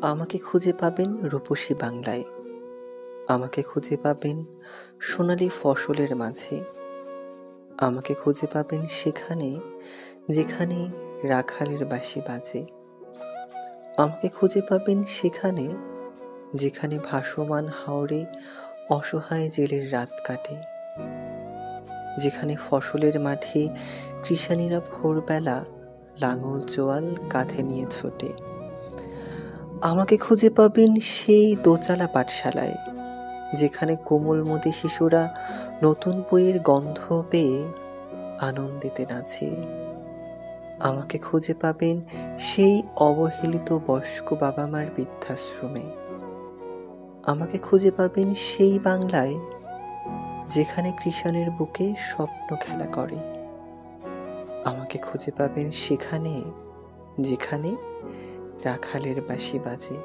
আমাকে খুঁজে পাবেন রূপসী বাংলায়, আমাকে খুঁজে পাবেন সোনালী ফসলের মাঝে, আমাকে খুঁজে পাবেন সেখানে যেখানে রাখালের বাঁশি বাজে, আমাকে খুঁজে পাবেন সেখানে যেখানে ভাসমান হাওরে অসহায় জেলের রাত কাটে, যেখানে ফসলের মাঠে কৃষানীরা ভোরবেলা লাঙল জোয়াল কাঁধে নিয়ে ছোটে। আমাকে খুঁজে পাবেন সেই দোচালা পাঠশালায়, যেখানে কোমলমতি শিশুরা নতুন বইয়ের গন্ধ পেয়ে আনন্দিতে নাচে। আমাকে খুঁজে পাবেন সেই অবহেলিত বয়স্ক বাবা মার বৃদ্ধাশ্রমে। আমাকে খুঁজে পাবেন সেই বাংলায় যেখানে কৃষাণের বুকে স্বপ্ন খেলা করে। আমাকে খুঁজে পাবেন সেখানে যেখানে রাখালের বাঁশি বাজে।